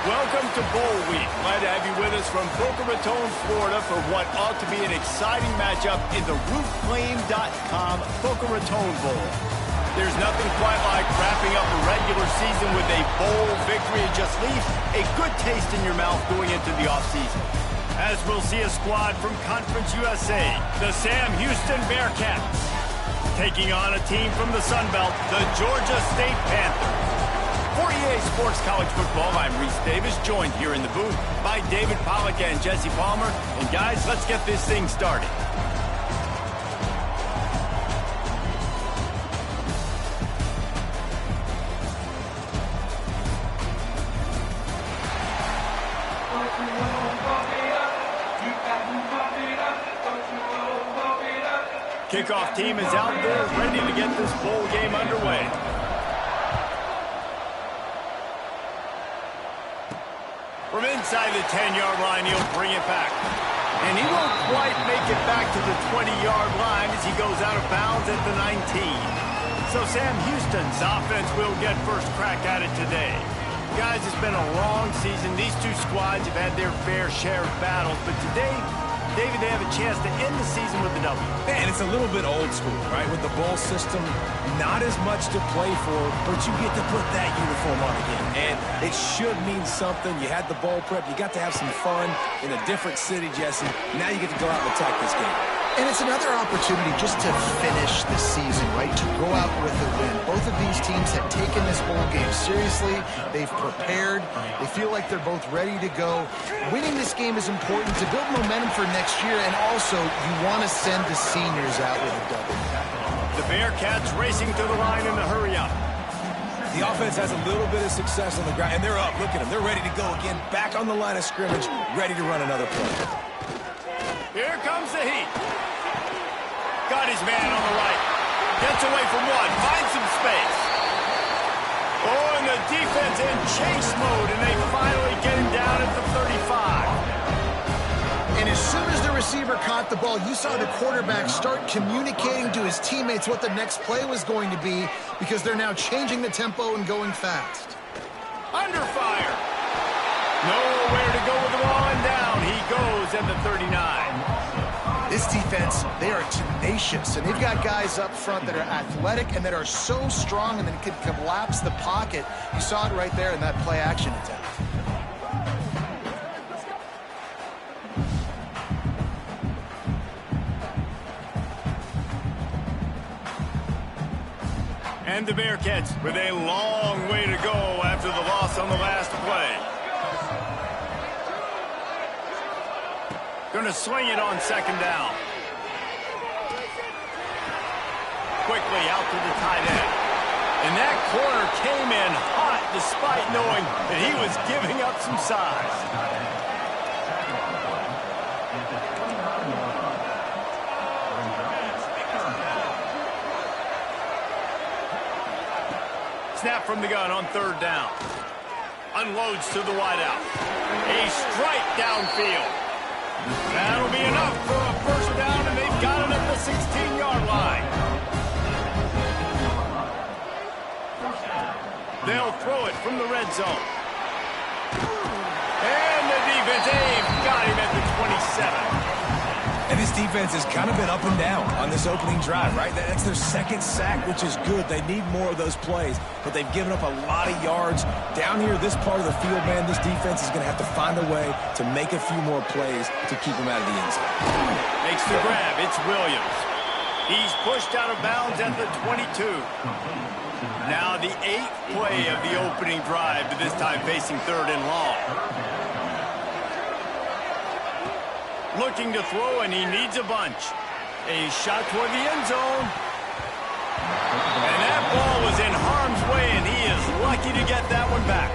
Welcome to Bowl Week. Glad to have you with us from Boca Raton, Florida for what ought to be an exciting matchup in the roofclaim.com Boca Raton Bowl. There's nothing quite like wrapping up a regular season with a bowl victory. It just leaves a good taste in your mouth going into the offseason. As we'll see a squad from Conference USA, the Sam Houston Bearcats, taking on a team from the Sun Belt, the Georgia State Panthers. For EA Sports College Football, I'm Reese Davis, joined here in the booth by David Pollack and Jesse Palmer. And guys, let's get this thing started. Kickoff team is out there ready to get this bowl game underway. From inside the 10-yard line, he'll bring it back. And he won't quite make it back to the 20-yard line as he goes out of bounds at the 19. So Sam Houston's offense will get first crack at it today. Guys, it's been a long season. These two squads have had their fair share of battles, but today, David, they have a chance to end the season with a W. Man, it's a little bit old school, right? With the bowl system, not as much to play for, but you get to put that uniform on again. And it should mean something. You had the bowl prep. You got to have some fun in a different city, Jesse. Now you get to go out and attack this game. And it's another opportunity just to finish the season, right? To go out with a win. Both of these teams have taken this bowl game seriously. They've prepared. They feel like they're both ready to go. Winning this game is important to build momentum for next year, and also you want to send the seniors out with a W. The Bearcats racing to the line in the hurry-up. The offense has a little bit of success on the ground, and they're up. Look at them. They're ready to go again. Back on the line of scrimmage, ready to run another play. Here comes the heat. Got his man on the right. Gets away from one. Finds some space. Oh, and the defense in chase mode, and they finally get him down at the 35. And as soon as the receiver caught the ball, you saw the quarterback start communicating to his teammates what the next play was going to be, because they're now changing the tempo and going fast. Under fire. Nowhere to go with the ball, and down he goes at the 39. This defense, they are tenacious, and they've got guys up front that are athletic and that are so strong and that can collapse the pocket. You saw it right there in that play-action attempt. And the Bearcats with a long way to go after the loss on the last play. Going to swing it on second down. Quickly out to the tight end. And that corner came in hot despite knowing that he was giving up some size. Snap from the gun on third down. Unloads to the wideout. A strike downfield. That'll be enough for a first down, and they've got it at the 16-yard line. They'll throw it from the red zone. And the defense got him at the 27. And this defense has kind of been up and down on this opening drive, right? That's their second sack, which is good. They need more of those plays, but they've given up a lot of yards. Down here, this part of the field, man, this defense is going to have to find a way to make a few more plays to keep them out of the end zone. Makes the grab. It's Williams. He's pushed out of bounds at the 22. Now the 8th play of the opening drive, but this time facing third and long. Looking to throw, and he needs a bunch. A shot toward the end zone. And that ball was in harm's way, and he is lucky to get that one back.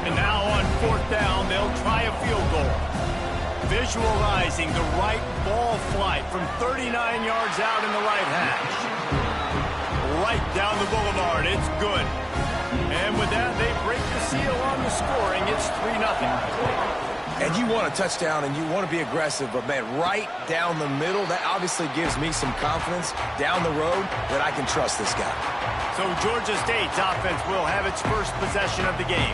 And now on fourth down, they'll try a field goal. Visualizing the right ball flight from 39 yards out in the right hash. Right down the boulevard. It's good. And with that, they break the seal on the scoring. It's 3-0. And you want a touchdown and you want to be aggressive, but, man, right down the middle, that obviously gives me some confidence down the road that I can trust this guy. So Georgia State's offense will have its first possession of the game.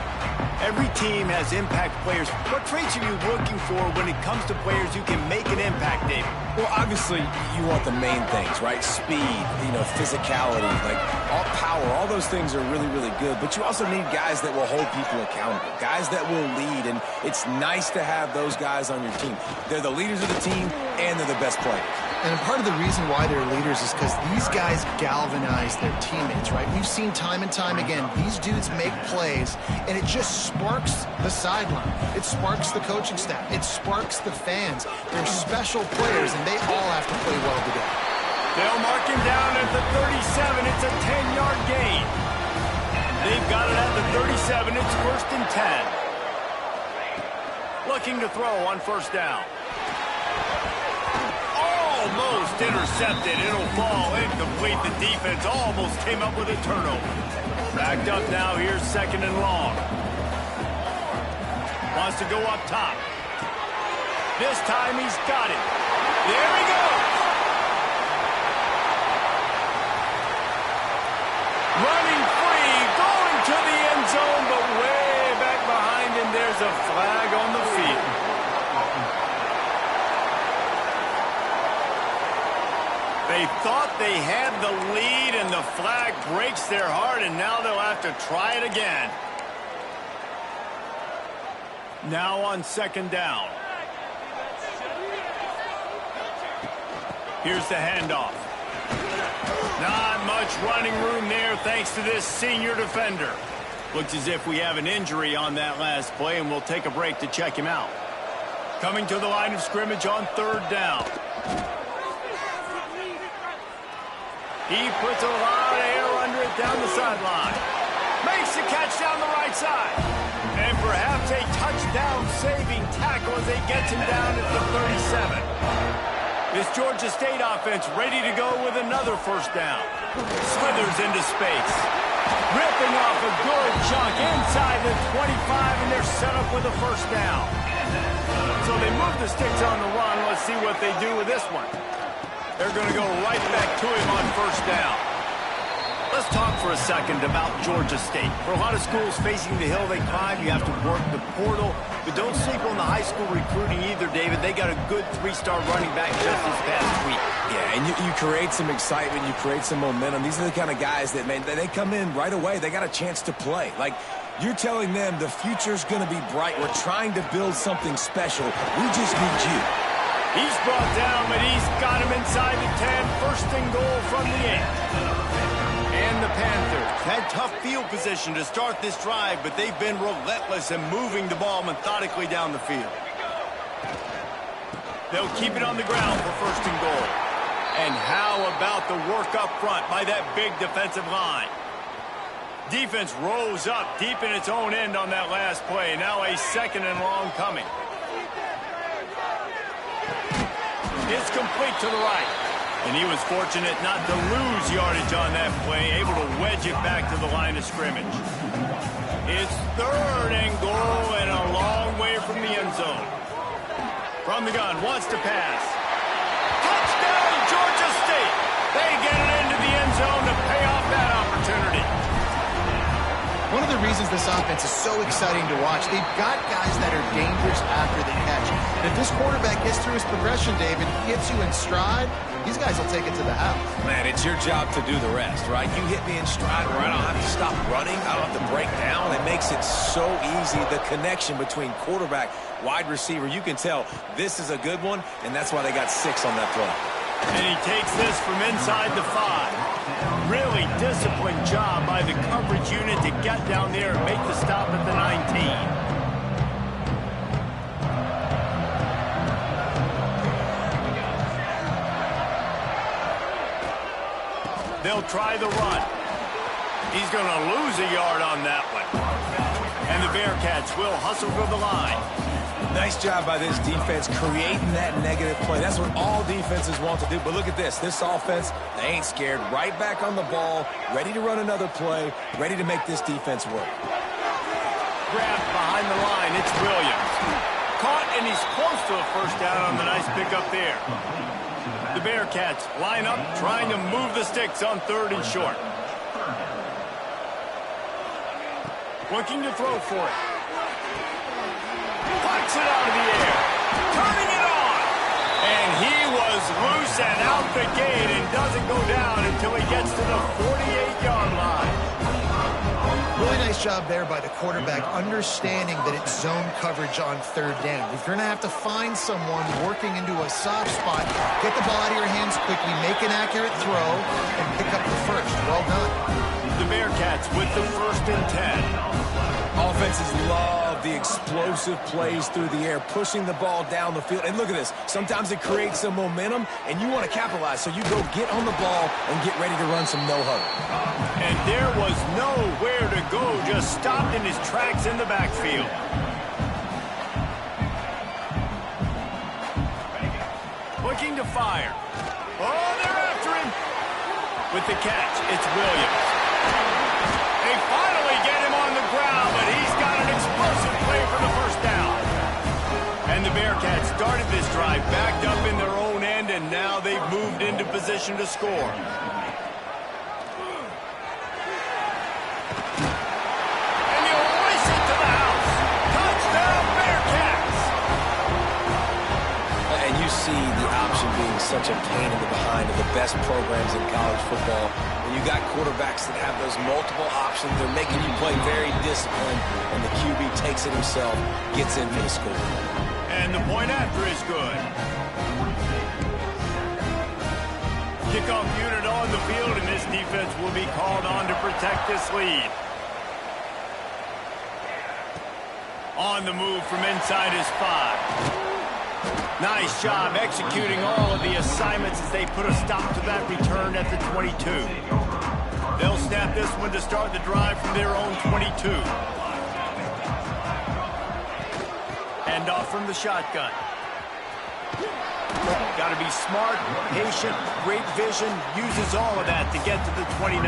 Every team has impact players. What traits are you looking for when it comes to players who can make an impact, David? Well, obviously, you want the main things, right? Speed, physicality, like all power, all those things are really, really good. But you also need guys that will hold people accountable, guys that will lead. And it's nice to have those guys on your team. They're the leaders of the team, and they're the best players. And part of the reason why they're leaders is because these guys galvanize their teammates, right? We've seen time and time again, these dudes make plays, and it just sparks the sideline. It sparks the coaching staff. It sparks the fans. They're special players, and they all have to play well together. They'll mark him down at the 37. It's a 10-yard gain. They've got it at the 37. It's 1st and 10. Looking to throw on 1st down. Almost intercepted. It'll fall incomplete. The defense almost came up with a turnover. Backed up now. Here's 2nd and long. Wants to go up top. This time he's got it. There he goes. Running free. Going to the end zone, but way back behind him. There's a flag on the field. They thought they had the lead, and the flag breaks their heart, and now they'll have to try it again. Now on 2nd down. Here's the handoff. Not much running room there thanks to this senior defender. Looks as if we have an injury on that last play, and we'll take a break to check him out. Coming to the line of scrimmage on 3rd down. He puts a lot of air under it down the sideline. Makes the catch down the right side. And perhaps a touchdown-saving tackle as they get him down at the 37. This Georgia State offense ready to go with another 1st down. Slithers into space. Ripping off a good chunk inside the 25, and they're set up with a 1st down. So they move the sticks on the run. Let's see what they do with this one. They're going to go right back to him on 1st down. Let's talk for a second about Georgia State. For a lot of schools facing the hill they climb, you have to work the portal. But don't sleep on the high school recruiting either, David. They got a good 3-star running back just this past week. Yeah, and you create some excitement. You create some momentum. These are the kind of guys that, man, they come in right away. They got a chance to play. Like, you're telling them the future's going to be bright. We're trying to build something special. We just need you. He's brought down, but he's got him inside the 10. 1st and goal from the 8. And the Panthers had tough field position to start this drive, but they've been relentless in moving the ball methodically down the field. They'll keep it on the ground for 1st and goal. And how about the work up front by that big defensive line? Defense rose up deep in its own end on that last play. Now a 2nd and long coming. It's complete to the right. And he was fortunate not to lose yardage on that play, able to wedge it back to the line of scrimmage. It's 3rd and goal and a long way from the end zone. From the gun, wants to pass. Touchdown, Georgia State. They get it into the end zone to pay off that opportunity. One of the reasons this offense is so exciting to watch, they've got guys that are dangerous after the catch. And if this quarterback gets through his progression, David, he hits you in stride, these guys will take it to the house. Man, it's your job to do the rest, right? You hit me in stride where I don't have to stop running. I don't have to break down. It makes it so easy. The connection between quarterback, wide receiver, you can tell this is a good one, and that's why they got 6 on that play. And he takes this from inside the 5. Really disciplined job by the coverage unit to get down there and make the stop at the 19. They'll try the run. He's going to lose a yard on that one. And the Bearcats will hustle for the line. Nice job by this defense creating that negative play. That's what all defenses want to do. But look at this. This offense, they ain't scared. Right back on the ball, ready to run another play, ready to make this defense work. Grabbed behind the line. It's Williams. Caught, and he's close to a 1st down on the nice pickup there. The Bearcats line up, trying to move the sticks on 3rd and short. Looking to throw for it. kicks it out of the air. Turning it on. And he was loose and out the gate and doesn't go down until he gets to the 48-yard line. Really nice job there by the quarterback, understanding that it's zone coverage on third down. If you're going to have to find someone working into a soft spot, get the ball out of your hands quickly, make an accurate throw, and pick up the first. Well done. The Bearcats with the 1st and 10. Offenses love the explosive plays through the air, pushing the ball down the field. And look at this. Sometimes it creates some momentum, and you want to capitalize. So you go get on the ball and get ready to run some no-huddle. And there was nowhere to go, just stopped in his tracks in the backfield. Looking to fire. Oh, they're after him. With the catch, it's Williams. They finally get him on the ground, but he's got an explosive play for the 1st down. And the Bearcats started this drive backed up in their own end, and now they've moved into position to score. And he'll race it to the house. Touchdown, Bearcats! And you see the option being such a pain in the behind of the best programs in college football. When you got quarterbacks that have those multiple options, they're making you play very disciplined, and the QB takes it himself, gets in for the score. And the point after is good. Kickoff unit on the field, and this defense will be called on to protect this lead. On the move from inside his 5. Nice job executing all of the assignments as they put a stop to that return at the 22. They'll snap this one to start the drive from their own 22. Hand off from the shotgun. Got to be smart, patient, great vision, uses all of that to get to the 29.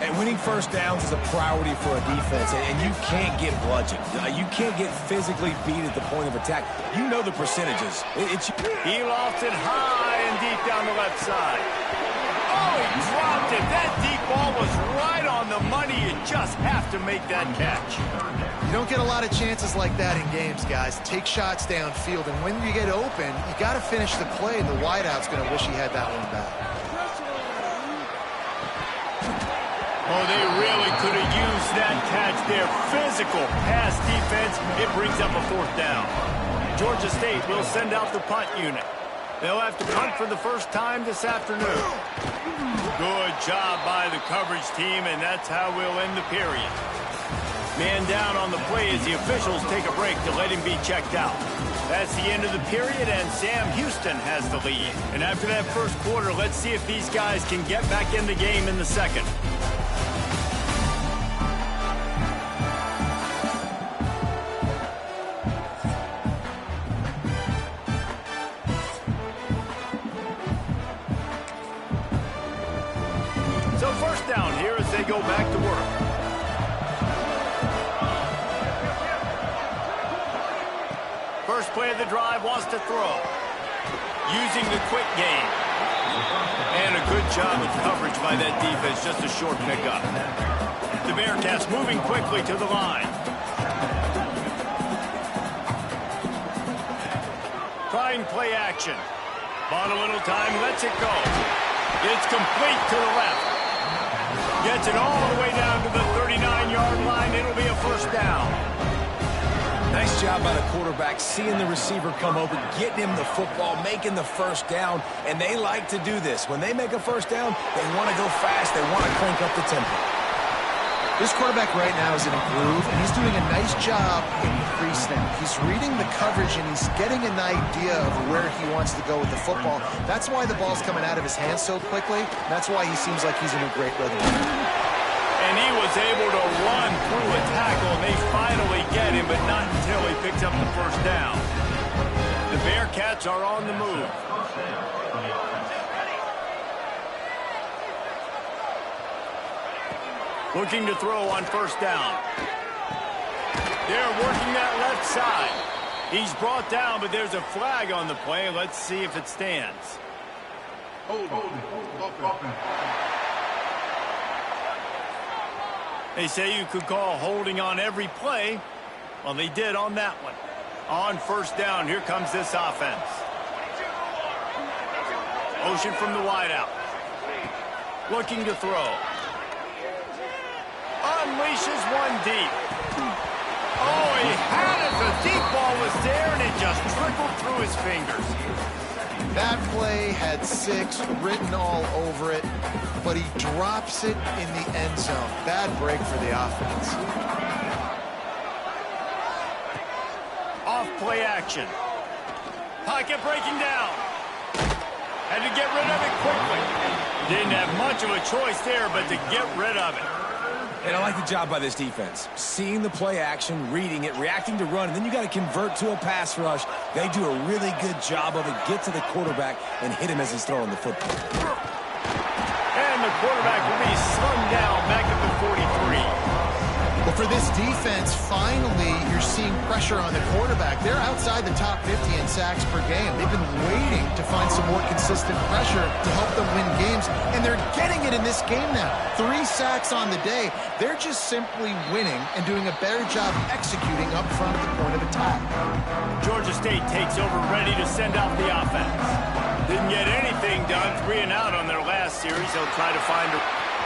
And winning 1st downs is a priority for a defense, and you can't get bludgeoned. You can't get physically beat at the point of attack. You know the percentages. He lost it high and deep down the left side. Oh, he dropped it. That deep ball was right on the money. You just have to make that catch. You don't get a lot of chances like that in games, guys. Take shots downfield, and when you get open, you got to finish the play. The wideout's going to wish he had that one back. Oh, they really could have used that catch there. Physical pass defense. It brings up a 4th down. Georgia State will send out the punt unit. They'll have to punt for the 1st time this afternoon. Good job by the coverage team, and that's how we'll end the period. Man down on the play as the officials take a break to let him be checked out. That's the end of the period, and Sam Houston has the lead. And after that 1st quarter, let's see if these guys can get back in the game in the 2nd. So 1st down here as they go back to work. First play of the drive, wants to throw. Using the quick game. And a good job of coverage by that defense, just a short pickup. The Bearcats moving quickly to the line. Trying play action. Bought a little time, lets it go. It's complete to the left. Gets it all the way down to the 39-yard line. It'll be a 1st down. Nice job by the quarterback, seeing the receiver come over, getting him the football, making the 1st down, and they like to do this. When they make a 1st down, they want to go fast. They want to crank up the tempo. This quarterback right now is in a groove, and he's doing a nice job in pre-snap. He's reading the coverage, and he's getting an idea of where he wants to go with the football. That's why the ball's coming out of his hands so quickly. That's why he seems like he's in a great rhythm. And he was able to run through a tackle, and they finally get him, but not until he picks up the 1st down. The Bearcats are on the move. Looking to throw on 1st down. They're working that left side. He's brought down, but there's a flag on the play. Let's see if it stands. They say you could call holding on every play, Well, they did on that one. On first down, here comes this offense. Motion from the wideout. Looking to throw. Unleashes one deep. Oh, he had it. The deep ball was there, and it just trickled through his fingers. That play had 6 written all over it, but he drops it in the end zone. Bad break for the offense. Off play action. Pocket breaking down. Had to get rid of it quickly. Didn't have much of a choice there, but to get rid of it. And I like the job by this defense. Seeing the play action, reading it, reacting to run, and then you got to convert to a pass rush. They do a really good job of it. Get to the quarterback and hit him as he's throwing the football. And the quarterback will be slung down back at the 43. Well, for this defense, finally, you're seeing pressure on the quarterback. They're outside the top 50 in sacks per game. They've been waiting to find some more consistent pressure to help them win games, and they're getting it in this game now. 3 sacks on the day. They're just simply winning and doing a better job executing up front at the point of attack. Georgia State takes over, ready to send out the offense. Didn't get anything done, 3 and out on their last series. They'll try to find a...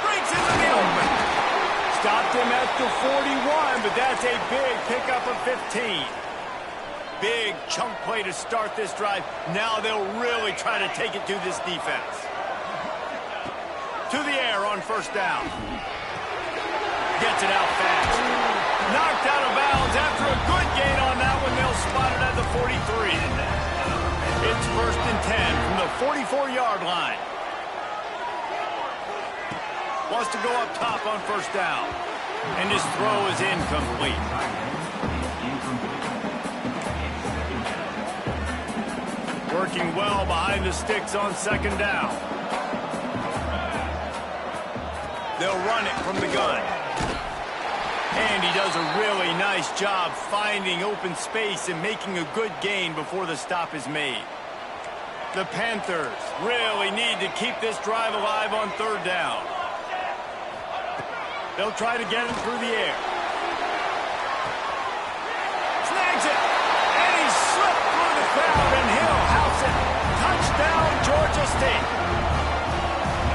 Breaks into the open. Stopped him at the 41, but that's a big pickup of 15. Big chunk play to start this drive. Now they'll really try to take it to this defense. To the air on first down. Gets it out fast. Knocked out of bounds after a good gain on that one. They'll spot it at the 43. It's first and 10 from the 44-yard line. Wants to go up top on first down. And his throw is incomplete. Working well behind the sticks on second down. They'll run it from the gun. And he does a really nice job finding open space and making a good gain before the stop is made. The Panthers really need to keep this drive alive on third down. They'll try to get him through the air. Snags it. And he slipped through the crowd, and he'll house it. Touchdown, Georgia State.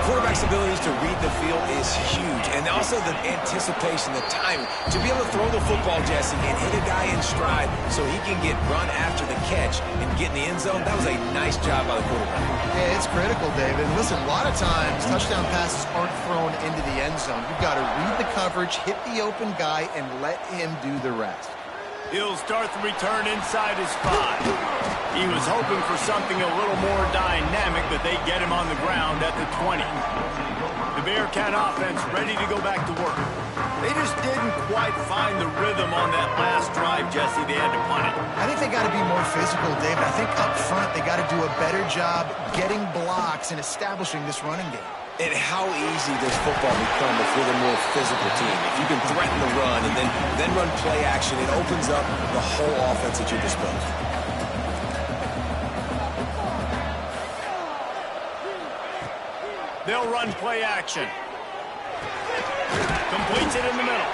Quarterback's abilities to read the field is huge, and also the anticipation, the timing. To be able to throw the football, Jesse, and hit a guy in stride so he can get run after the catch and get in the end zone, that was a nice job by the quarterback. Yeah, it's critical, David. Listen, a lot of times, touchdown passes aren't thrown into the end zone. You've got to read the coverage, hit the open guy, and let him do the rest. He'll start the return inside his 5. He was hoping for something a little more dynamic, but they get him on the ground at the 20. The Bearcat offense ready to go back to work. They just didn't quite find the rhythm on that last drive, Jesse. They had to punt it. I think they got to be more physical, David. I think up front they got to do a better job getting blocks and establishing this running game. And how easy does football become if you're the more physical team? If you can threaten the run and then run play action, it opens up the whole offense at your disposal. They'll run play action. Completes it in the middle.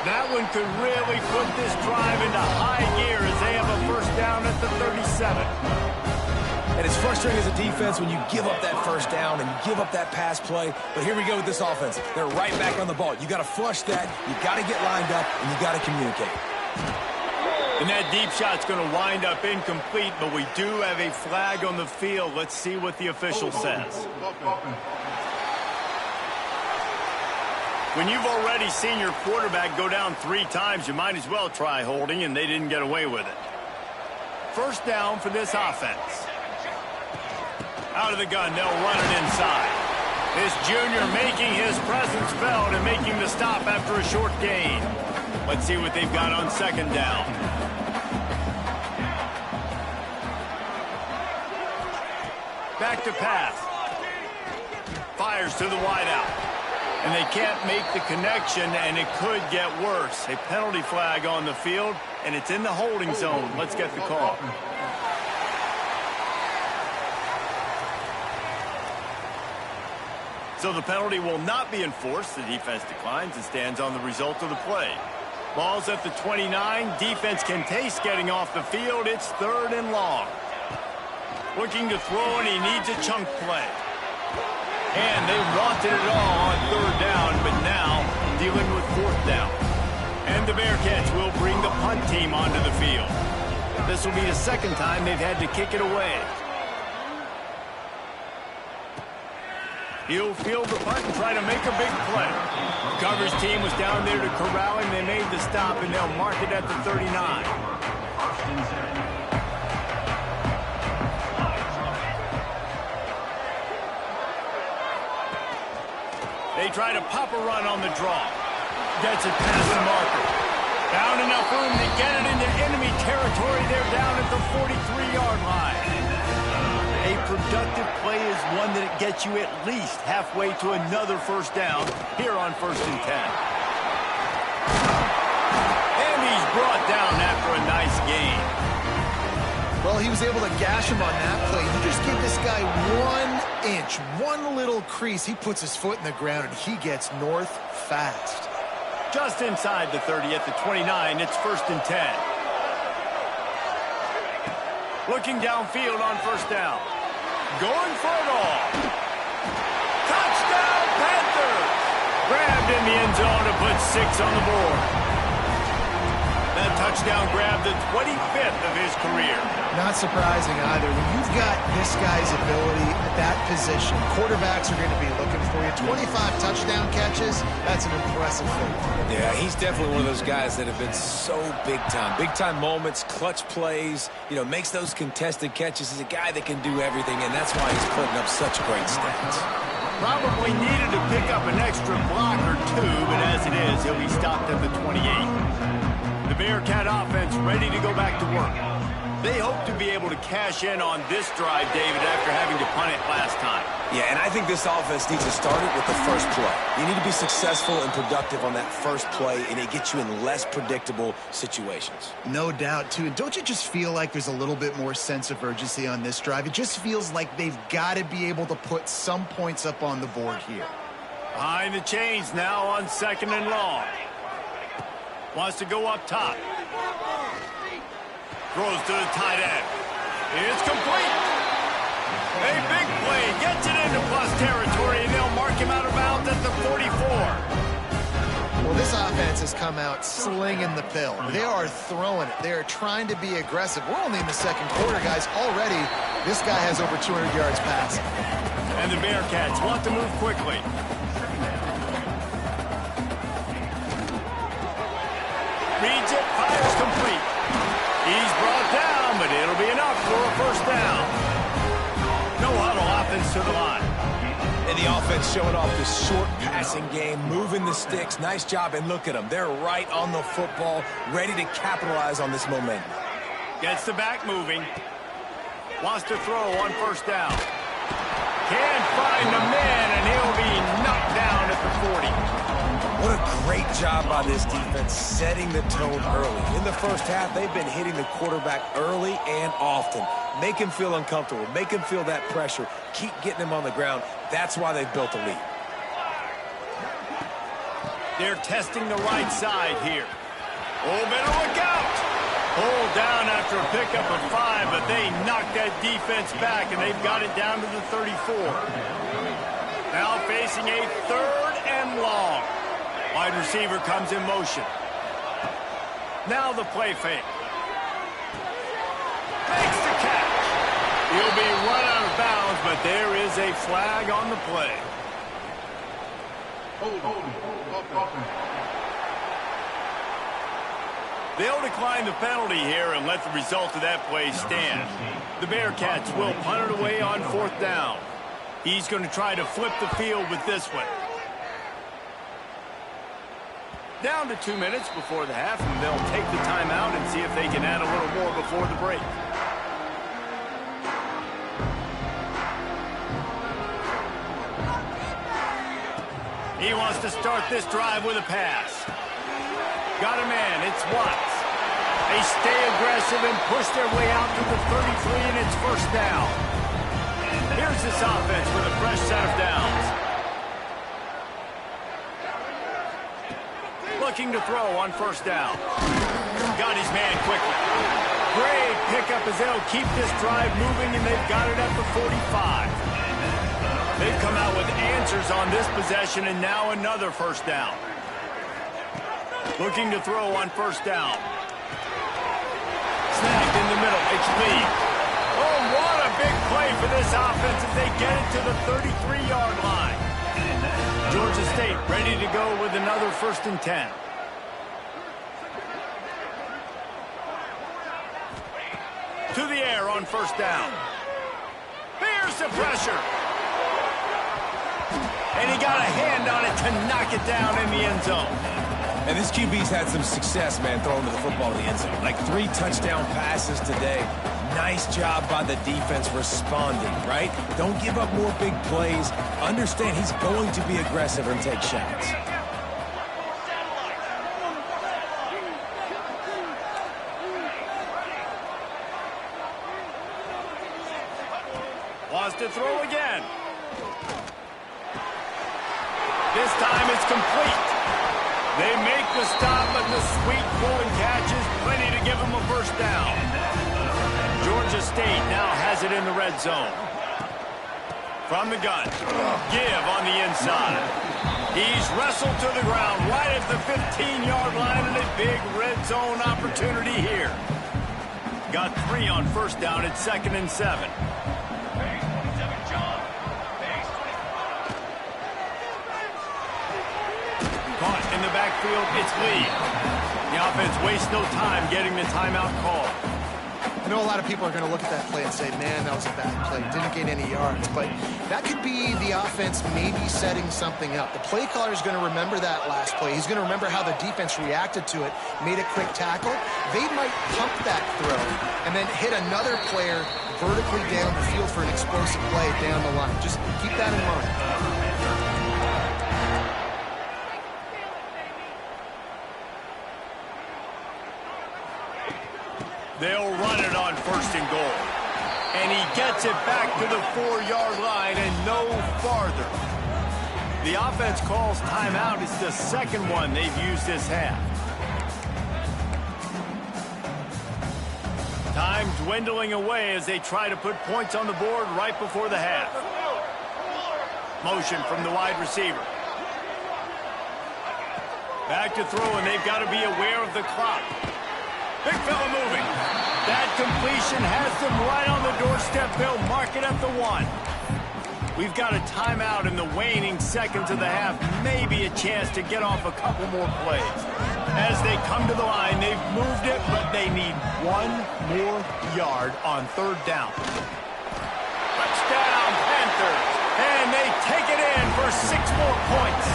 That one could really put this drive into high gear as they have a first down at the 37. And it's frustrating as a defense when you give up that first down and you give up that pass play. But here we go with this offense. They're right back on the ball. You got to flush that. You got to get lined up, and you got to communicate. And that deep shot's going to wind up incomplete, but we do have a flag on the field. Let's see what the official says. When you've already seen your quarterback go down 3 times, you might as well try holding, and they didn't get away with it. First down for this offense. Out of the gun, they'll run it inside. This junior making his presence felt and making the stop after a short gain. Let's see what they've got on second down. Back to pass. Fires to the wideout. And they can't make the connection, and it could get worse. A penalty flag on the field, and it's in the holding zone. Let's get the call. So the penalty will not be enforced. The defense declines and stands on the result of the play. Ball's at the 29. Defense can taste getting off the field. It's 3rd and long. Looking to throw, and he needs a chunk play. And they wanted it all on 3rd down, but now dealing with 4th down. And the Bearcats will bring the punt team onto the field. This will be the 2nd time they've had to kick it away. He'll field the punt and try to make a big play. The coverage team was down there to corral him. They made the stop, and they'll mark it at the 39. They try to pop a run on the draw. Gets it past the marker. Found enough room to get it into enemy territory. They're down at the 43-yard line. A productive play is one that it gets you at least halfway to another 1st down here on 1st and 10. And he's brought down after a nice gain. Well, he was able to gash him on that play. You just give this guy 1 inch, one little crease. He puts his foot in the ground, and he gets north fast. Just inside the 30 at the 29, it's 1st and 10. Looking downfield on 1st down. Going for it all. Touchdown, Panthers! Grabbed in the end zone to put 6 on the board. That touchdown grabbed the 25th of his career. Not surprising either. When you've got this guy's ability at that position, quarterbacks are going to be looking for you. 25 touchdown catches, that's an impressive thing. Yeah, he's definitely one of those guys that have been so big time. Big time moments, clutch plays, you know, makes those contested catches. He's a guy that can do everything, and that's why he's putting up such great stats. Probably needed to pick up an extra block or 2, but as it is, he'll be stopped at the 28. The Bearcat offense ready to go back to work. They hope to be able to cash in on this drive, David, after having to punt it last time. Yeah, and I think this offense needs to start it with the first play. You need to be successful and productive on that first play, and it gets you in less predictable situations. No doubt, too. And don't you just feel like there's a little bit more sense of urgency on this drive? It just feels like they've got to be able to put some points up on the board here. Behind the chains now on 2nd and long. Wants to go up top. Throws to the tight end. It's complete. A big play. Gets it into plus territory, and they'll mark him out of bounds at the 44. Well, this offense has come out slinging the pill. They are throwing it. They are trying to be aggressive. We're only in the 2nd quarter, guys. Already, this guy has over 200 yards passing. And the Bearcats want to move quickly. Reads it, fires complete. He's brought down, but it'll be enough for a 1st down. No huddle, offense to the line. And the offense showing off this short passing game, moving the sticks. Nice job, and look at them. They're right on the football, ready to capitalize on this momentum. Gets the back moving. Wants to throw on 1st down. Can't find the man, and he'll be knocked down at the 40. What a great job by this defense setting the tone early. In the first half, they've been hitting the quarterback early and often. Make him feel uncomfortable. Make him feel that pressure. Keep getting him on the ground. That's why they've built a lead. They're testing the right side here. Oh, better look out. Pulled down after a pickup of 5, but they knocked that defense back, and they've got it down to the 34. Now facing a 3rd and long. Wide receiver comes in motion. Now the play fake. Makes the catch. He'll be run out of bounds, but there is a flag on the play. They'll decline the penalty here and let the result of that play stand. The Bearcats will punt it away on 4th down. He's going to try to flip the field with this one. Down to 2 minutes before the half, and they'll take the timeout and see if they can add a little more before the break. He wants to start this drive with a pass. Got a man, it's Watts. They stay aggressive and push their way out to the 33, and it's 1st down. Here's this offense with a fresh set of downs. looking to throw on first down. Got his man quickly. Great pickup as they'll keep this drive moving, and they've got it at the 45. They've come out with answers on this possession, and now another first down. Looking to throw on first down. Snagged in the middle. It's Lee. Oh, what a big play for this offense as they get it to the 33-yard line. Georgia State ready to go with another 1st and 10. To the air on first down. Here's the pressure. And he got a hand on it to knock it down in the end zone. And this QB's had some success, man, throwing to the football in the end zone. Like 3 touchdown passes today. Nice job by the defense responding, right? Don't give up more big plays. Understand he's going to be aggressive and take shots. Wants to throw again. This time it's complete. They make the stop, but the sweet pulling catch is plenty to give them a first down. Georgia State now has it in the red zone. From the gun. Give on the inside. He's wrestled to the ground right at the 15-yard line, and a big red zone opportunity here. Got 3 on first down at 2nd and 7. Caught in the backfield, it's Lee. The offense wastes no time getting the timeout call. I know a lot of people are going to look at that play and say, man, that was a bad play. Didn't gain any yards. But that could be the offense maybe setting something up. The play caller is going to remember that last play. He's going to remember how the defense reacted to it, made a quick tackle. They might pump that throw and then hit another player vertically down the field for an explosive play down the line. Just keep that in mind. They'll run it on 1st and goal. And he gets it back to the 4-yard line and no farther. The offense calls timeout. It's the 2nd one they've used this half. Time dwindling away as they try to put points on the board right before the half. Motion from the wide receiver. Back to throw, and they've got to be aware of the clock. Big fella moving. That completion has them right on the doorstep. They'll mark it at the 1. We've got a timeout in the waning seconds of the half. Maybe a chance to get off a couple more plays. As they come to the line, they've moved it, but they need 1 more yard on 3rd down. Touchdown, Panthers. And they take it in for 6 more points.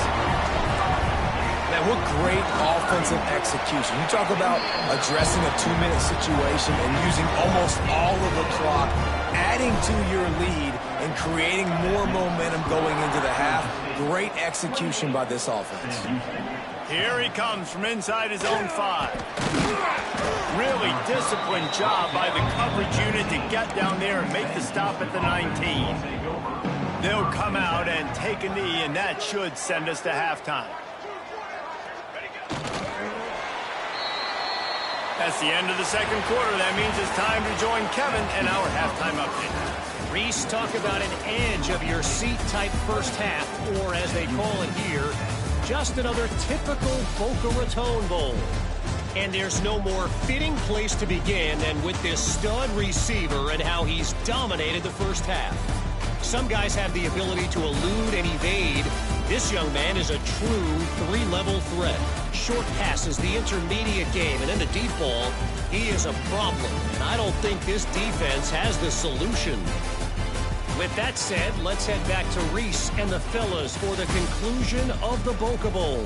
Man, what great offensive execution. You talk about addressing a 2-minute situation and using almost all of the clock, adding to your lead and creating more momentum going into the half. Great execution by this offense. Here he comes from inside his own 5. Really disciplined job by the coverage unit to get down there and make the stop at the 19. They'll come out and take a knee, and that should send us to halftime. That's the end of the 2nd quarter. That means it's time to join Kevin and our halftime update. Reese, talk about an edge of your seat type first half, or as they call it here, just another typical Boca Raton Bowl. And there's no more fitting place to begin than with this stud receiver and how he's dominated the first half. Some guys have the ability to elude and evade. This young man is a true 3-level threat. Short passes, the intermediate game, and in the deep ball, he is a problem. And I don't think this defense has the solution. With that said, let's head back to Reese and the fellas for the conclusion of the Boca Bowl.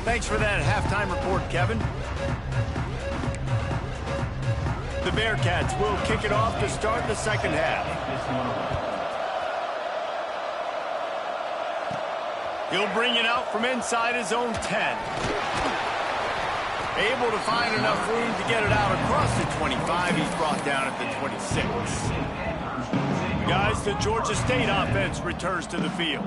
Thanks for that halftime report, Kevin. The Bearcats will kick it off to start the 2nd half. He'll bring it out from inside his own 10. Able to find enough room to get it out across the 25. He's brought down at the 26. Guys, the Georgia State offense returns to the field.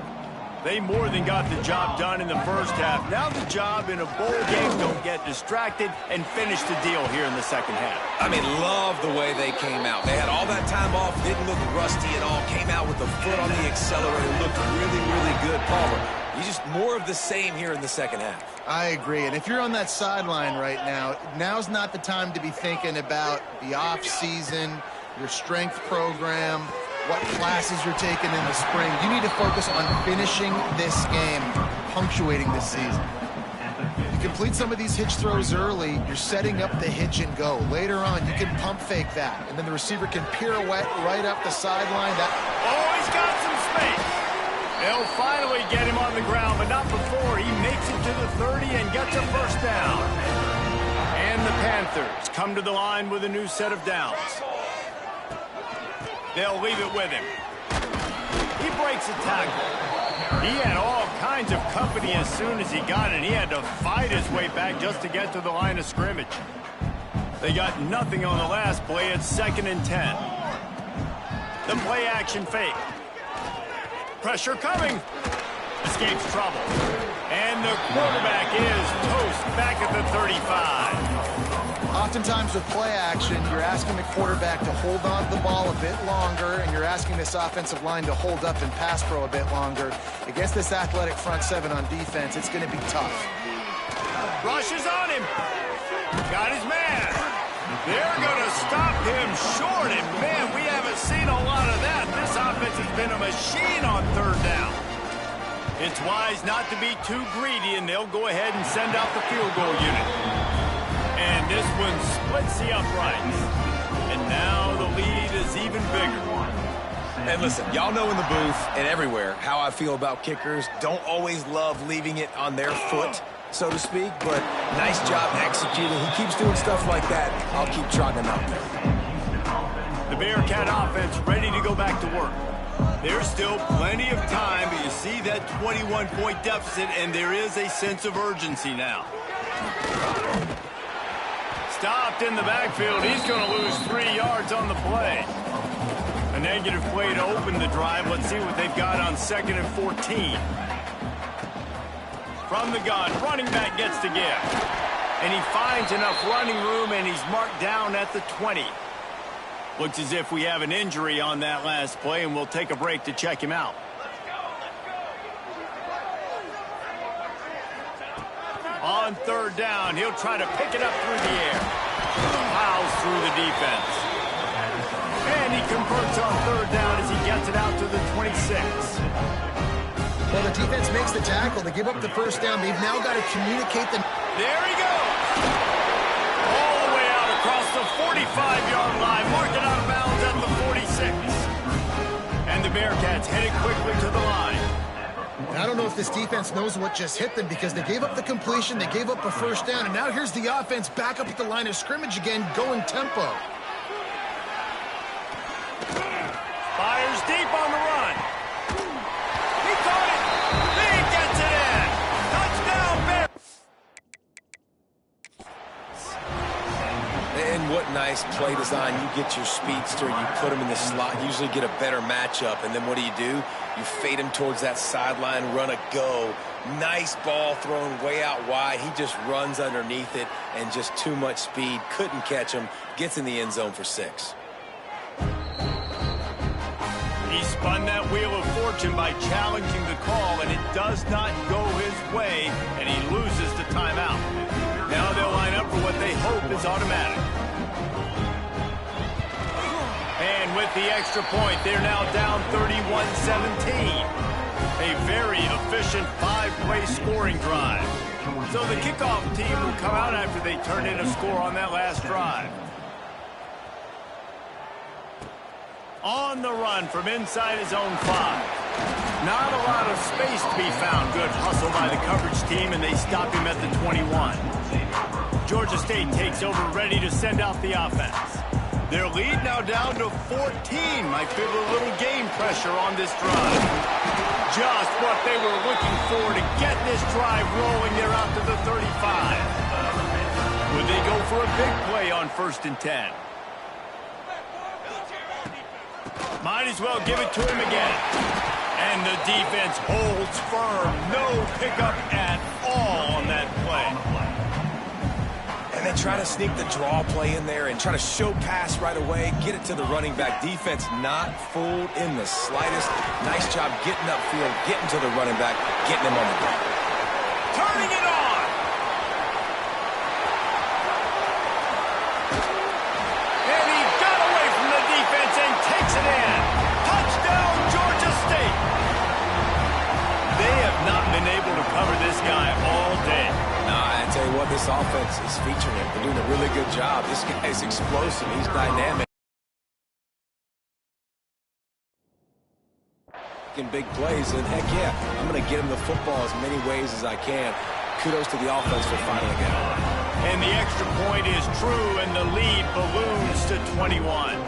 They more than got the job done in the first half. Now the job in a bowl game, don't get distracted and finish the deal here in the second half. I mean, love the way they came out. They had all that time off, didn't look rusty at all, came out with the foot on the accelerator, looked really, really good. Palmer, you just more of the same here in the second half. I agree. And if you're on that sideline right now, now's not the time to be thinking about the off-season, your strength program, what classes you're taking in the spring. You need to focus on finishing this game, punctuating this season. You complete some of these hitch throws early, you're setting up the hitch and go. Later on, you can pump fake that, and then the receiver can pirouette right up the sideline. Oh, he's got some space. They'll finally get him on the ground, but not before he makes it to the 30 and gets a first down. And the Panthers come to the line with a new set of downs. They'll leave it with him. He breaks a tackle. He had all kinds of company as soon as he got it. He had to fight his way back just to get to the line of scrimmage. They got nothing on the last play. It's 2nd and 10. The play action fake. Pressure coming. Escapes trouble. And the quarterback is toast back at the 35. Oftentimes with play action, you're asking the quarterback to hold on to the ball a bit longer, and you're asking this offensive line to hold up and pass pro a bit longer. Against this athletic front seven on defense, it's going to be tough. Rushes on him. Got his man. They're going to stop him short, and man, we haven't seen a lot of that. This offense has been a machine on 3rd down. It's wise not to be too greedy, and they'll go ahead and send out the field goal unit. And this one splits the uprights. And now the lead is even bigger. And listen, y'all know in the booth and everywhere how I feel about kickers. Don't always love leaving it on their foot, so to speak, but nice job executing. He keeps doing stuff like that. I'll keep trotting him out there. The Bearcat offense ready to go back to work. There's still plenty of time, but you see that 21-point deficit, and there is a sense of urgency now. Stopped in the backfield. He's going to lose 3 yards on the play. A negative play to open the drive. Let's see what they've got on 2nd and 14. From the gun, running back gets to give. And he finds enough running room, and he's marked down at the 20. Looks as if we have an injury on that last play, and we'll take a break to check him out. On 3rd down, he'll try to pick it up through the air. Plows through the defense. And he converts on 3rd down as he gets it out to the 26. Well, the defense makes the tackle. They give up the first down. They've now got to communicate the... There he goes. All the way out across the 45-yard line. Mark it out of bounds at the 46. And the Bearcats headed quickly to the line. I don't know if this defense knows what just hit them because they gave up the completion, they gave up a first down, and now here's the offense back up at the line of scrimmage again, going tempo. Fires deep on the run. He caught it. He gets it in. Touchdown, Bears. And what nice play design. You get your speedster, you put him in the slot, usually get a better matchup, and then what do? You fade him towards that sideline, run a go. Nice ball thrown way out wide. He just runs underneath it and just too much speed. Couldn't catch him. Gets in the end zone for 6. He spun that wheel of fortune by challenging the call, and it does not go his way, and he loses the timeout. Now they'll line up for what they hope is automatic. And with the extra point, they're now down 31-17. A very efficient 5-play scoring drive. So the kickoff team will come out after they turn in a score on that last drive. On the run from inside his own 5. Not a lot of space to be found. Good hustle by the coverage team, and they stop him at the 21. Georgia State takes over, ready to send out the offense. Their lead now down to 14. Might feel a little game pressure on this drive. Just what they were looking for to get this drive rolling. They're out to the 35. Would they go for a big play on 1st and 10? Might as well give it to him again. And the defense holds firm. No pickup at all on that play. And they try to sneak the draw play in there and try to show pass right away, get it to the running back. Defense not fooled in the slightest. Nice job getting upfield, getting to the running back, getting him on the ground. Turning it on. And he got away from the defense and takes it in. Touchdown, Georgia State. They have not been able to cover this guy all day. Nah, I tell you what, this offense is featuring him. They're doing a really good job. This guy's explosive. He's dynamic. In big plays, and heck yeah, I'm going to get him the football as many ways as I can. Kudos to the offense for finally getting it. And the extra point is true, and the lead balloons to 21.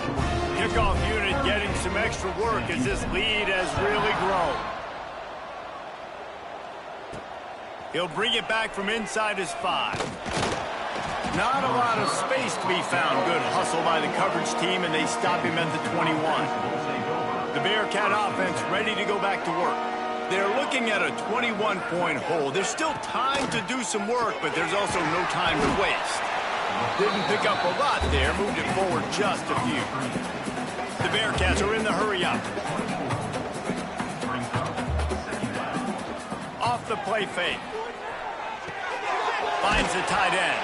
Kickoff unit getting some extra work as this lead has really grown. He'll bring it back from inside his 5. Not a lot of space to be found. Good hustle by the coverage team, and they stop him at the 21. The Bearcat offense ready to go back to work. They're looking at a 21-point hole. There's still time to do some work, but there's also no time to waste. Didn't pick up a lot there, moved it forward just a few. The Bearcats are in the hurry up. Off the play fake. Finds the tight end.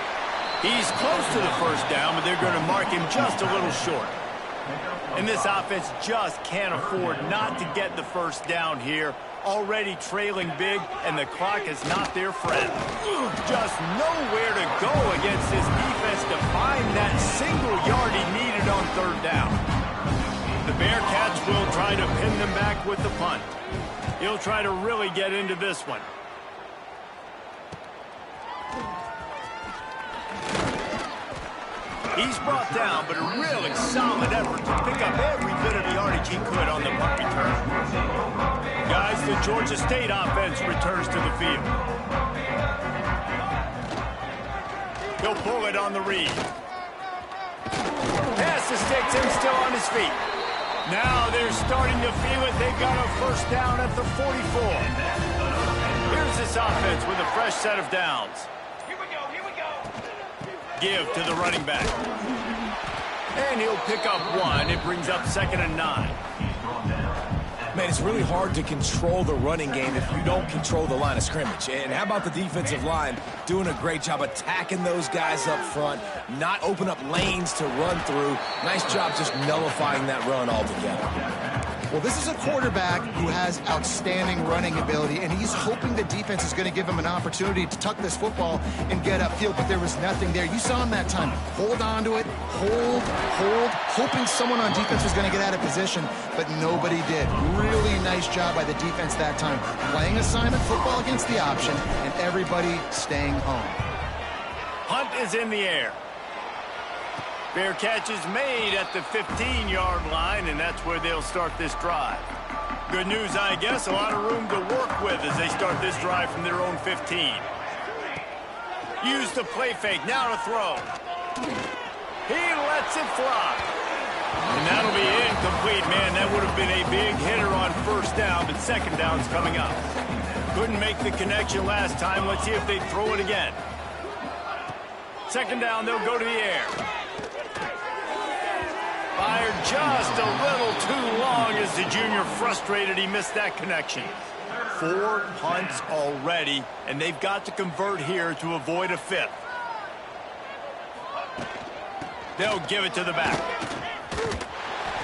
He's close to the first down, but they're going to mark him just a little short. And this offense just can't afford not to get the first down here. Already trailing big, and the clock is not their friend. Just nowhere to go against this defense to find that single yard he needed on third down. The Bearcats will try to pin them back with the punt. He'll try to really get into this one. He's brought down, but a really solid effort to pick up every bit of yardage he could on the punt return. Guys, the Georgia State offense returns to the field. He'll pull it on the read. Pass the sticks and still on his feet. Now they're starting to feel it. They've got a first down at the 44. Here's this offense with a fresh set of downs. Give to the running back. And he'll pick up 1. It brings up 2nd and 9. Man, it's really hard to control the running game if you don't control the line of scrimmage. And how about the defensive line doing a great job attacking those guys up front, not open up lanes to run through. Nice job just nullifying that run altogether. Well, this is a quarterback who has outstanding running ability, and he's hoping the defense is going to give him an opportunity to tuck this football and get upfield, but there was nothing there. You saw him that time. Hold on to it, hold, hoping someone on defense was going to get out of position, but nobody did. Really nice job by the defense that time. Playing assignment football against the option, and everybody staying home. Punt is in the air. Fair catch is made at the 15-yard line, and that's where they'll start this drive. Good news, I guess, a lot of room to work with as they start this drive from their own 15. Use the play fake, now to throw. He lets it fly. And that'll be incomplete, man. That would have been a big hitter on first down, but second down's coming up. Couldn't make the connection last time. Let's see if they throw it again. Second down, they'll go to the air. Fired just a little too long as the junior frustrated he missed that connection. 4 punts already, and they've got to convert here to avoid a 5th. They'll give it to the back.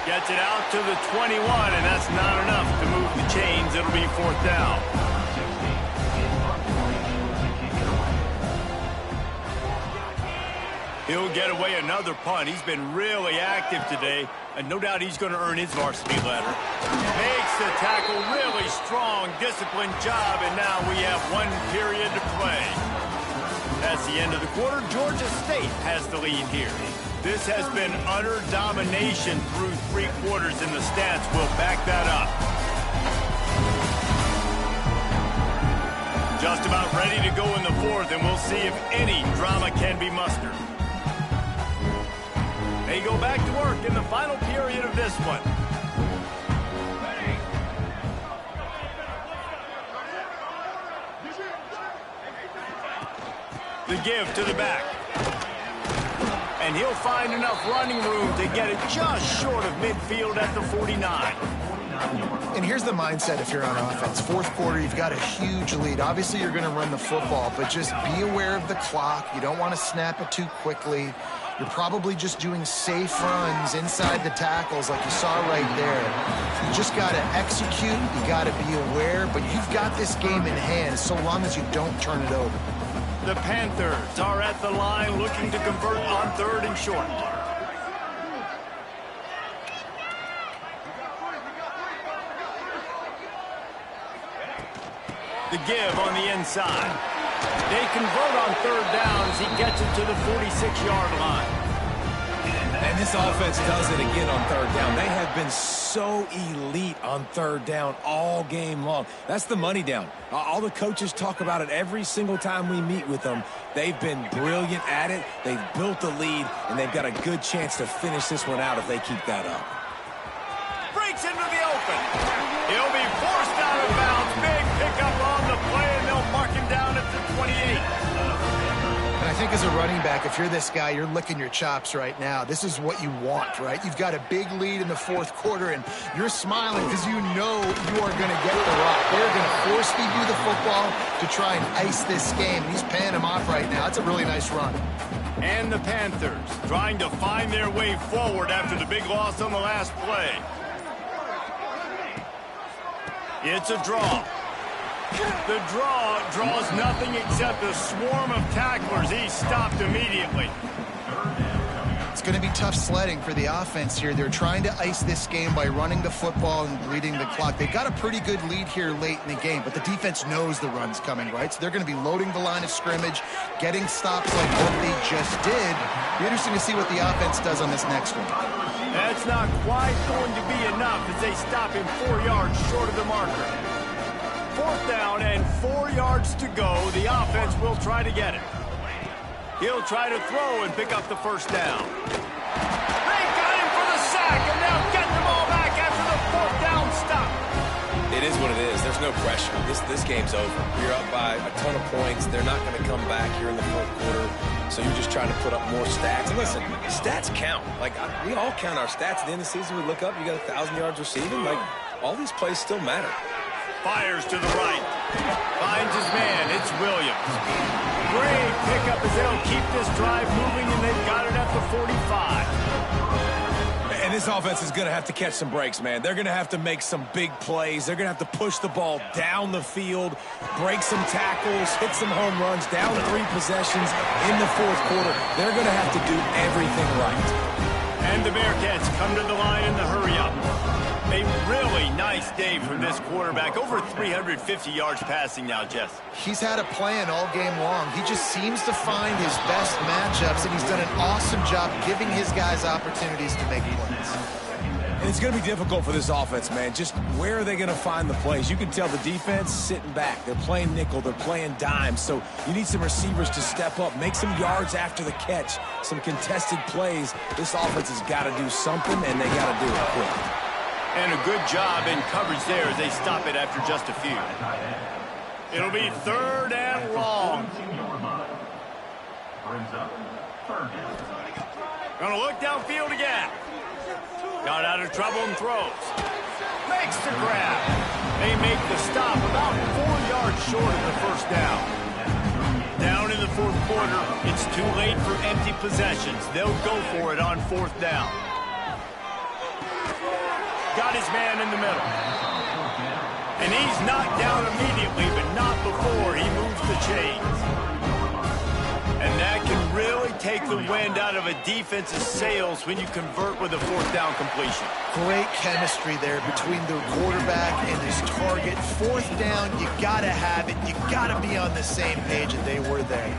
Gets it out to the 21, and that's not enough to move the chains. It'll be 4th down. He'll get away another punt. He's been really active today, and no doubt he's going to earn his varsity letter. Makes the tackle really strong, disciplined job, and now we have 1 period to play. That's the end of the quarter. Georgia State has the lead here. This has been utter domination through 3 quarters, and the stats will back that up. Just about ready to go in the 4th, and we'll see if any drama can be mustered. They go back to work in the final period of this one. The give to the back. And he'll find enough running room to get it just short of midfield at the 49. And here's the mindset if you're on offense. Fourth quarter, you've got a huge lead. Obviously, you're going to run the football, but just be aware of the clock. You don't want to snap it too quickly. You're probably just doing safe runs inside the tackles like you saw right there. You just got to execute. You got to be aware, but you've got this game in hand so long as you don't turn it over. The Panthers are at the line looking to convert on 3rd and short. The give on the inside. They convert on 3rd down as he gets it to the 46-yard line. And this offense does it again on 3rd down. They have been so elite on 3rd down all game long. That's the money down. All the coaches talk about it every single time we meet with them. They've been brilliant at it. They've built the lead, and they've got a good chance to finish this one out if they keep that up. Breaks into the open. He'll be forced out of bounds. Big pickup on the play, and they'll mark him down at the 28. And I think as a running back, if you're this guy, you're licking your chops right now. This is what you want, right? You've got a big lead in the 4th quarter, and you're smiling because you know you are going to get the rock. They're going to force feed you the football to try and ice this game. He's paying him off right now. That's a really nice run. And the Panthers trying to find their way forward after the big loss on the last play. It's a draw. The draw draws nothing except a swarm of tacklers. He's stopped immediately. It's going to be tough sledding for the offense here. They're trying to ice this game by running the football and leading the clock. They got a pretty good lead here late in the game, but the defense knows the run's coming, right? So they're going to be loading the line of scrimmage, getting stops like what they just did. Be interesting to see what the offense does on this next one. That's not quite going to be enough as they stop him 4 yards short of the marker. 4th down and 4 yards to go. The offense will try to get it. He'll try to throw and pick up the 1st down. They got him for the sack, and they'll get the ball back after the 4th down stop. It is what it is. There's no pressure. This game's over. You're up by a ton of points. They're not going to come back here in the 4th quarter. So you're just trying to put up more stats. And listen, stats count. Like, we all count our stats. At the end of the season, we look up, you got 1,000 yards receiving. Like, all these plays still matter. Fires to the right. Finds his man. It's Williams. Great pickup as they'll keep this drive moving, and they've got it at the 45. And this offense is going to have to catch some breaks, man. They're going to have to make some big plays. They're going to have to push the ball down the field, break some tackles, hit some home runs, down 3 possessions in the 4th quarter. They're going to have to do everything right. And the Bearcats come to the line in the hurry-up. A really nice day from this quarterback. Over 350 yards passing now, Jess. He's had a plan all game long. He just seems to find his best matchups, and he's done an awesome job giving his guys opportunities to make plays. And it's going to be difficult for this offense, man. Just where are they going to find the plays? You can tell the defense sitting back. They're playing nickel. They're playing dime. So you need some receivers to step up, make some yards after the catch, some contested plays. This offense has got to do something, and they got to do it quick. And a good job in coverage there as they stop it after just a few. It'll be 3rd and long. Gonna look downfield again. Got out of trouble and throws. Makes the grab. They make the stop about 4 yards short of the 1st down. Down in the 4th quarter, it's too late for empty possessions. They'll go for it on 4th down. Got his man in the middle. And he's knocked down immediately, but not before he moves the chains. And that can really take the wind out of a defense's sails when you convert with a 4th down completion. Great chemistry there between the quarterback and his target. 4th down, you got to have it. You got to be on the same page, and they were there.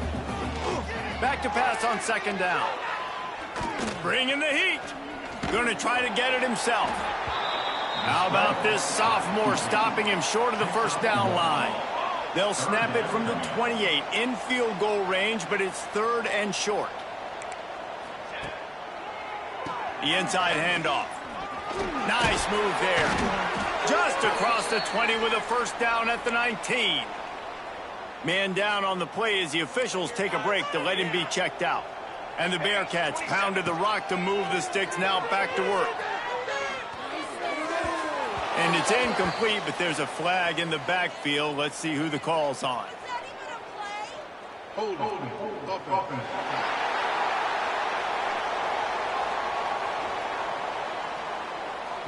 Back to pass on 2nd down. Bringing the heat. Going to try to get it himself. How about this sophomore stopping him short of the 1st down line? They'll snap it from the 28 in field goal range, but it's 3rd and short. The inside handoff. Nice move there. Just across the 20 with a 1st down at the 19. Man down on the play as the officials take a break to let him be checked out. And the Bearcats pounded the rock to move the sticks, now back to work. And it's incomplete, but there's a flag in the backfield. Let's see who the call's on. Hold.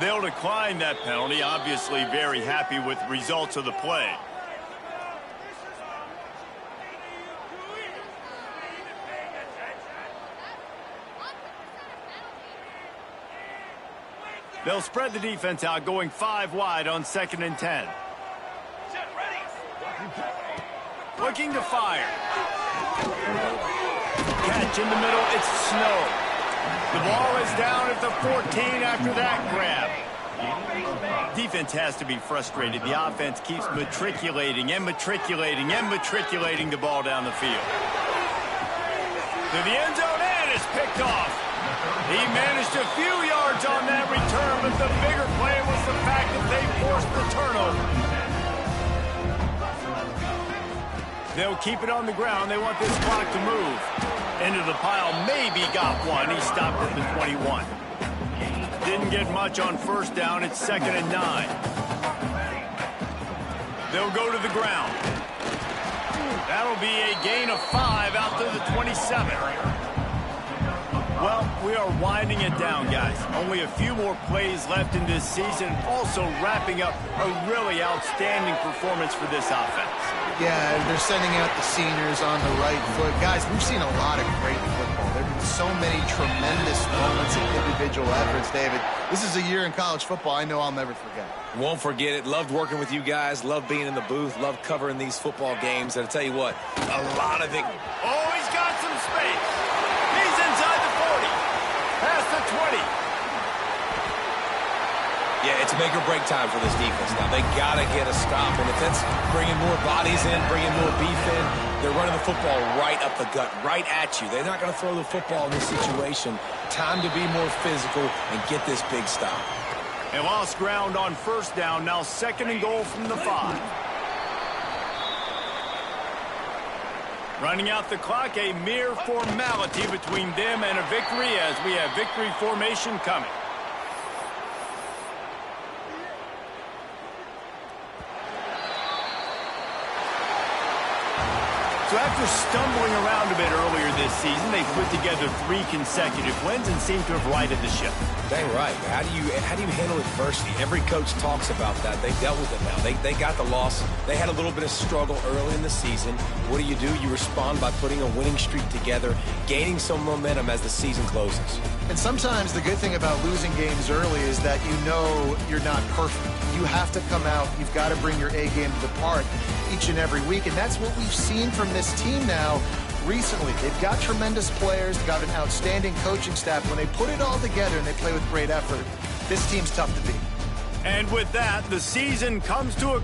They'll decline that penalty, obviously very happy with the results of the play. They'll spread the defense out, going 5 wide on 2nd and 10. Looking to fire. Catch in the middle, it's Snow. The ball is down at the 14 after that grab. Defense has to be frustrated. The offense keeps matriculating the ball down the field. To the end zone, and it's picked off. He managed a few yards on that return, but the bigger play was the fact that they forced the turnover. They'll keep it on the ground. They want this clock to move. Into the pile, maybe got one. He stopped at the 21. Didn't get much on 1st down. It's 2nd and 9. They'll go to the ground. That'll be a gain of 5 out to the 27. Well, we are winding it down, guys. Only a few more plays left in this season. Also wrapping up a really outstanding performance for this offense. Yeah, they're sending out the seniors on the right foot. Guys, we've seen a lot of great football. There have been so many tremendous moments and individual efforts, David. This is a year in college football I know I'll never forget. Won't forget it. Loved working with you guys. Loved being in the booth. Loved covering these football games. And I'll tell you what, a lot of it. Oh, he's got some space. He's inside the 40. Past the 20. Yeah, it's make or break time for this defense. Now, they got to get a stop. And if that's bringing more bodies in, bringing more beef in, they're running the football right up the gut, right at you. They're not going to throw the football in this situation. Time to be more physical and get this big stop. They lost ground on 1st down. Now 2nd and goal from the 5. Running out the clock, a mere formality between them and a victory as we have victory formation coming. So after stumbling around a bit earlier this season, they put together 3 consecutive wins and seem to have righted the ship. Dang right. How do you handle adversity? Every coach talks about that. They dealt with it now. They got the loss. They had a little bit of struggle early in the season. What do? You respond by putting a winning streak together, gaining some momentum as the season closes. And sometimes the good thing about losing games early is that you know you're not perfect. You have to come out. You've got to bring your A game to the park each and every week. And that's what we've seen from this team now recently. They've got tremendous players. They've got an outstanding coaching staff. When they put it all together and they play with great effort, this team's tough to beat. And with that, the season comes to a